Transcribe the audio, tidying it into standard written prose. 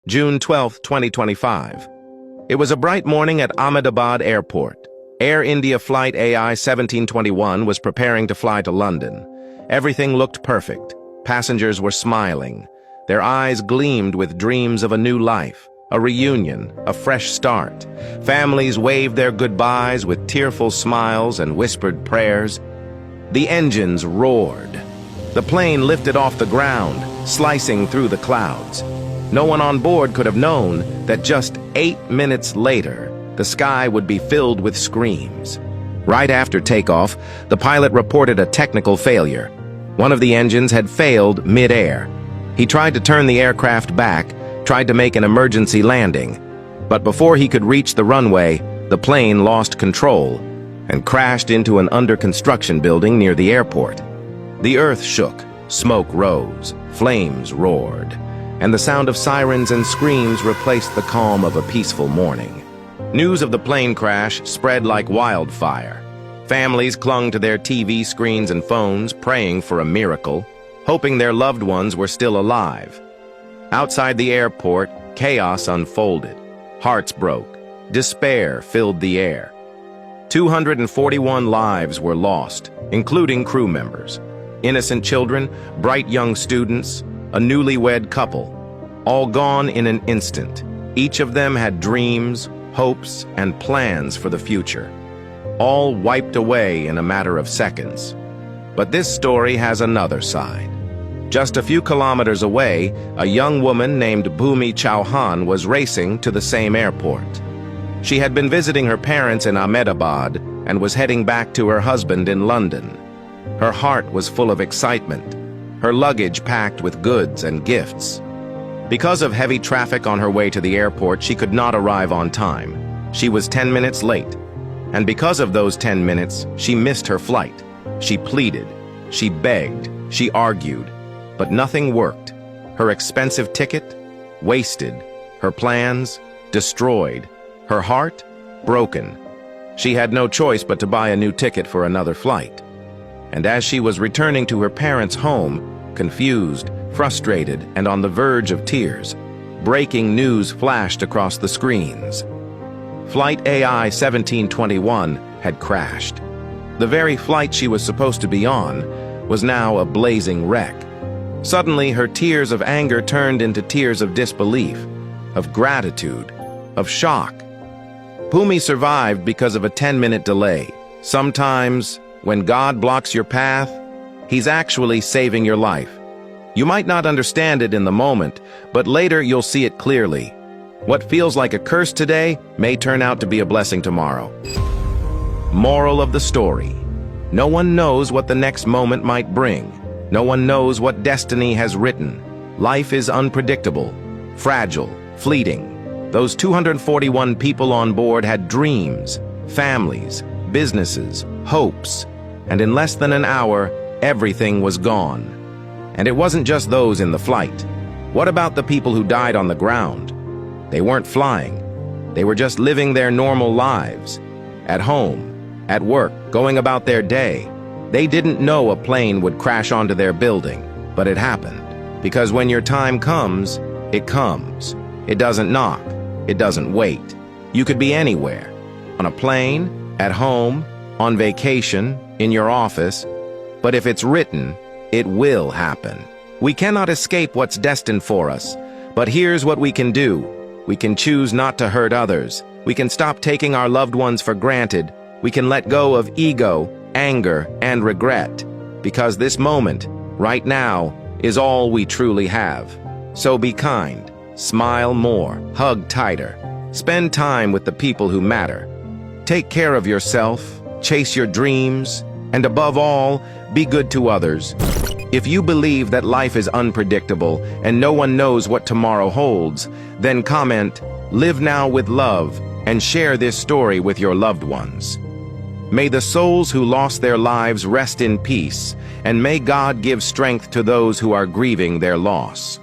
June 12, 2025. It was a bright morning at Ahmedabad Airport. Air India Flight AI 1721 was preparing to fly to London. Everything looked perfect. Passengers were smiling. Their eyes gleamed with dreams of a new life, a reunion, a fresh start. Families waved their goodbyes with tearful smiles and whispered prayers. The engines roared. The plane lifted off the ground, slicing through the clouds. No one on board could have known that just 8 minutes later, the sky would be filled with screams. Right after takeoff, the pilot reported a technical failure. One of the engines had failed mid-air. He tried to turn the aircraft back, tried to make an emergency landing. But before he could reach the runway, the plane lost control and crashed into an under-construction building near the airport. The earth shook, smoke rose, flames roared, and the sound of sirens and screams replaced the calm of a peaceful morning. News of the plane crash spread like wildfire. Families clung to their TV screens and phones, praying for a miracle, hoping their loved ones were still alive. Outside the airport, chaos unfolded. Hearts broke. Despair filled the air. 241 lives were lost, including crew members. Innocent children, bright young students, a newlywed couple, all gone in an instant. Each of them had dreams, hopes, and plans for the future, all wiped away in a matter of seconds. But this story has another side. Just a few kilometers away, a young woman named Bhumi Chauhan was racing to the same airport. She had been visiting her parents in Ahmedabad and was heading back to her husband in London. Her heart was full of excitement, her luggage packed with goods and gifts. Because of heavy traffic on her way to the airport, she could not arrive on time. She was 10 minutes late. And because of those 10 minutes, she missed her flight. She pleaded, she begged, she argued, but nothing worked. Her expensive ticket? Wasted. Her plans? Destroyed. Her heart? Broken. She had no choice but to buy a new ticket for another flight. And as she was returning to her parents' home, confused, frustrated, and on the verge of tears, breaking news flashed across the screens. Flight AI 1721 had crashed. The very flight she was supposed to be on was now a blazing wreck. Suddenly, her tears of anger turned into tears of disbelief, of gratitude, of shock. Bhumi survived because of a 10-minute delay. Sometimes, when God blocks your path, He's actually saving your life. You might not understand it in the moment, but later you'll see it clearly. What feels like a curse today may turn out to be a blessing tomorrow. Moral of the story: no one knows what the next moment might bring. No one knows what destiny has written. Life is unpredictable, fragile, fleeting. Those 241 people on board had dreams, families, businesses, hopes, and in less than an hour, everything was gone. And it wasn't just those in the flight. What about the people who died on the ground? They weren't flying. They were just living their normal lives. At home, at work, going about their day. They didn't know a plane would crash onto their building, but it happened. Because when your time comes, it comes. It doesn't knock. It doesn't wait. You could be anywhere. On a plane, at home, on vacation, in your office. But if it's written, it will happen. We cannot escape what's destined for us. But here's what we can do. We can choose not to hurt others. We can stop taking our loved ones for granted. We can let go of ego, anger, and regret. Because this moment, right now, is all we truly have. So be kind. Smile more. Hug tighter. Spend time with the people who matter. Take care of yourself. Chase your dreams. And above all, be good to others. If you believe that life is unpredictable and no one knows what tomorrow holds, then comment, "Live now with love," and share this story with your loved ones. May the souls who lost their lives rest in peace, and may God give strength to those who are grieving their loss.